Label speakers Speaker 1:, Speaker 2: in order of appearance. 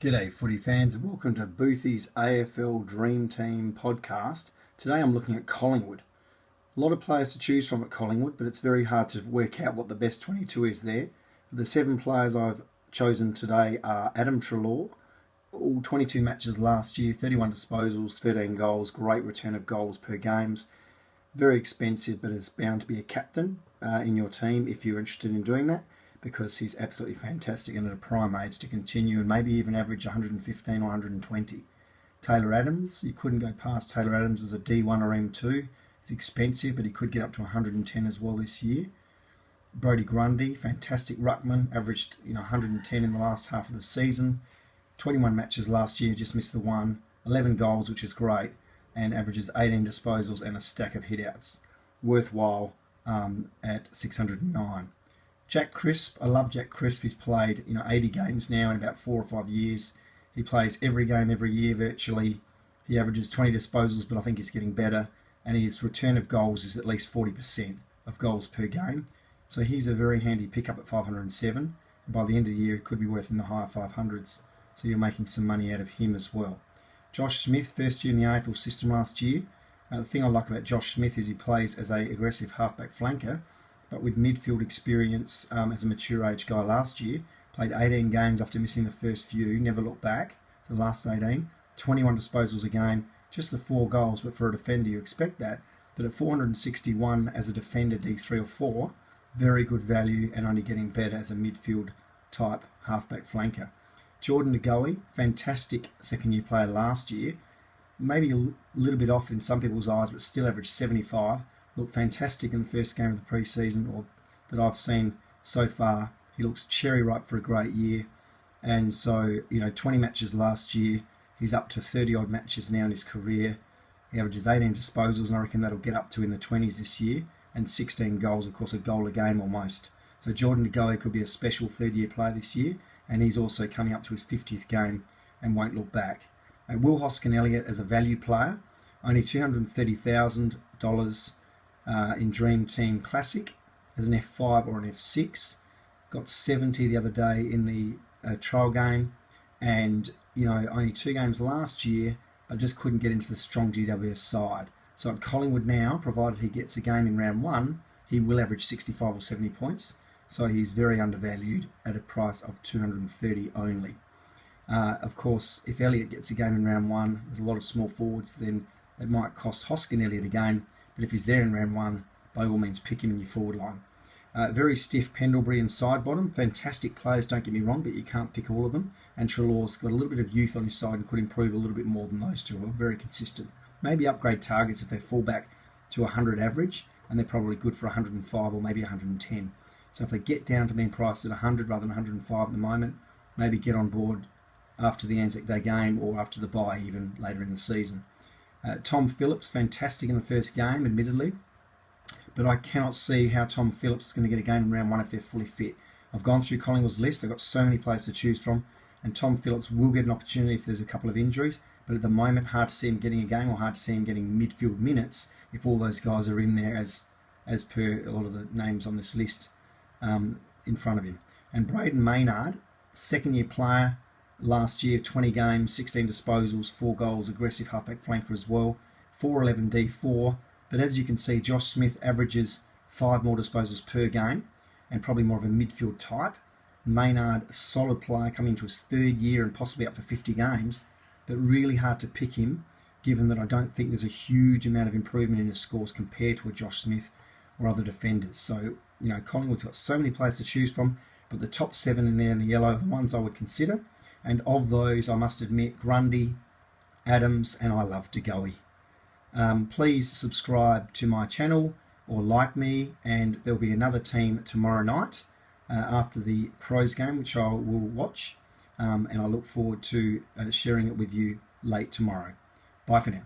Speaker 1: G'day footy fans and welcome to Boothy's AFL Dream Team podcast. Today I'm looking at Collingwood. A lot of players to choose from at Collingwood, but it's very hard to work out what the best 22 is there. The 7 players I've chosen today are Adam Treloar, all 22 matches last year, 31 disposals, 13 goals, great return of goals per games. Very expensive, but is bound to be a captain in your team if you're interested in doing that, because he's absolutely fantastic and at a prime age to continue and maybe even average 115 or 120. Taylor Adams, you couldn't go past Taylor Adams as a D1 or M2. He's expensive, but he could get up to 110 as well this year. Brodie Grundy, fantastic ruckman, averaged 110 in the last half of the season. 21 matches last year, just missed the one. 11 goals, which is great, and averages 18 disposals and a stack of hitouts. Worthwhile at 609. Jack Crisp, I love Jack Crisp. He's played 80 games now in about 4 or 5 years. He plays every game every year virtually. He averages 20 disposals, but I think he's getting better. And his return of goals is at least 40% of goals per game. So he's a very handy pickup at 507. And by the end of the year, it could be worth in the higher 500s. So you're making some money out of him as well. Josh Smith, first year in the AFL system last year. The thing I like about Josh Smith is he plays as an aggressive halfback flanker, but with midfield experience as a mature age guy last year. Played 18 games after missing the first few, never looked back to the last 18. 21 disposals a game, just the 4 goals, but for a defender you expect that. But at 461 as a defender, D3 or 4, very good value and only getting better as a midfield type halfback flanker. Jordan De Goey, fantastic second year player last year. Maybe a little bit off in some people's eyes, but still averaged 75. Looked fantastic in the first game of the pre-season, or that I've seen so far. He looks cherry ripe for a great year. And so, 20 matches last year. He's up to 30 odd matches now in his career. He averages 18 disposals, and I reckon that'll get up to in the 20s this year. And 16 goals, of course, a goal a game almost. So Jordan De Goey could be a special third-year player this year. And he's also coming up to his 50th game and won't look back. Will Hoskin-Elliott as a value player, only $230,000 in Dream Team Classic as an F5 or an F6. Got 70 the other day in the trial game, and only 2 games last year, but just couldn't get into the strong GWS side. So at Collingwood now, provided he gets a game in round 1, he will average 65 or 70 points. So he's very undervalued at a price of 230 only. Of course, if Elliott gets a game in round 1, there's a lot of small forwards, then it might cost Hoskin-Elliott a game. But if he's there in round 1, by all means pick him in your forward line. Very stiff Pendlebury and Sidebottom. Fantastic players, don't get me wrong, but you can't pick all of them. And Treloar's got a little bit of youth on his side and could improve a little bit more than those two. Are very consistent. Maybe upgrade targets if they're fullback to 100 average, and they're probably good for 105 or maybe 110. So if they get down to being priced at 100 rather than 105 at the moment, maybe get on board after the Anzac Day game or after the bye even later in the season. Tom Phillips, fantastic in the first game, admittedly, but I cannot see how Tom Phillips is going to get a game in round 1 if they're fully fit. I've gone through Collingwood's list, they've got so many players to choose from, and Tom Phillips will get an opportunity if there's a couple of injuries, but at the moment, hard to see him getting a game or hard to see him getting midfield minutes if all those guys are in there as per a lot of the names on this list in front of him. And Braden Maynard, second year player, last year, 20 games, 16 disposals, 4 goals, aggressive halfback flanker as well, 4'11 D4. But as you can see, Josh Smith averages 5 more disposals per game and probably more of a midfield type. Maynard, a solid player coming into his 3rd year and possibly up to 50 games, but really hard to pick him given that I don't think there's a huge amount of improvement in his scores compared to a Josh Smith or other defenders. So, Collingwood's got so many players to choose from, but the top 7 in there in the yellow are the ones I would consider. And of those, I must admit, Grundy, Adams, and I love De Goey. Please subscribe to my channel or like me, and there'll be another team tomorrow night after the Crows game, which I will watch, and I look forward to sharing it with you late tomorrow. Bye for now.